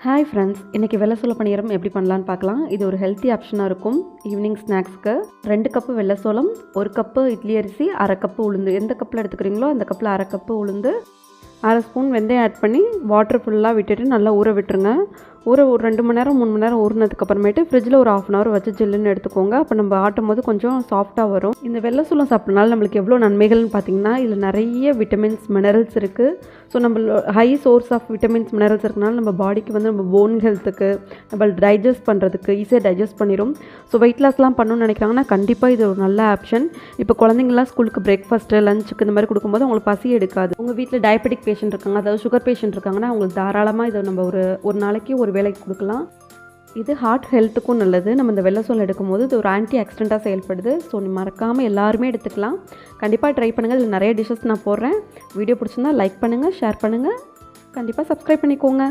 Hi friends, இன்றைக்கி வெள்ளை சோள பணியாரம் எப்படி பண்ணலான்னு பார்க்கலாம். இது ஒரு ஹெல்த்தி ஆப்ஷனாக இருக்கும். ஈவினிங் ஸ்நாக்ஸ்க்கு 2 கப்பு வெள்ளை சோளம், 1 கப்பு இட்லி அரிசி, 1/2 கப்பு உளுந்து. எந்த கப்பில் எடுத்துக்கிறீங்களோ அந்த கப்பில் 1/2 கப்பு உளுந்து, 1/2 ஸ்பூன் வெந்தயம் ஆட் பண்ணி வாட்டர் ஃபுல்லாக விட்டுட்டு நல்லா ஊற விட்டுருங்க. ஒரு 2 மணி நேரம் 3 மணி நேரம் ஊறினதுக்கப்புறமேட்டு ஃப்ரிட்ஜில் ஒரு 1/2 hour வச்சு ஜில்லுன்னு எடுத்துக்கோங்க. அப்போ நம்ம ஆட்டும் போது கொஞ்சம் சாஃப்டாக வரும். இந்த வெள்ளை சோளம் சாப்பிட்றனால நம்மளுக்கு எவ்வளோ நன்மைகள்னு பார்த்தீங்கன்னா, இதில் நிறைய விட்டமின்ஸ் மினரல்ஸ் இருக்குது. ஸோ நம்ம high source of vitamins minerals இருக்கனால நம்ம பாடிக்கு வந்து நம்ம போன் ஹெல்த்துக்கு, நம்ம டைஜஸ்ட் பண்ணுறதுக்கு ஈஸியாக டைஜஸ்ட் பண்ணிடும். ஸோ வெயிட் லாஸ்லாம் பண்ணணும்னு நினைக்கிறாங்கன்னா கண்டிப்பாக இது ஒரு நல்ல ஆப்ஷன். இப்போ குழந்தைங்களாம் ஸ்கூலுக்கு பிரேக்ஃபாஸ்ட்டு லஞ்சுக்கு இந்த மாதிரி கொடுக்கும்போது அவங்களுக்கு பசி எடுக்காது. உங்கள் வீட்டில் டயபெட்டிக் பேஷண்ட் இருக்காங்க, அதாவது சுகர் பேஷண்ட் இருக்காங்கன்னா அவங்களுக்கு தாராளமாக இதை நம்ம ஒரு நாளைக்கு ஒரு வேளைக்கு கொடுக்கலாம். இது ஹார்ட் ஹெல்த்துக்கும் நல்லது. நம்ம இந்த வெள்ளை சோளம் எடுக்கும்போது இது ஒரு ஆன்டி ஆக்சிடெண்ட்டாக செயல்படுது. ஸோ மறக்காமல் எல்லாருமே எடுத்துக்கலாம். கண்டிப்பாக ட்ரை பண்ணுங்கள். இதில் நிறைய டிஷ்ஷஸ் நான் போடுறேன். வீடியோ பிடிச்சிருந்தா லைக் பண்ணுங்கள், ஷேர் பண்ணுங்கள், கண்டிப்பாக சப்ஸ்கிரைப் பண்ணிக்கோங்க.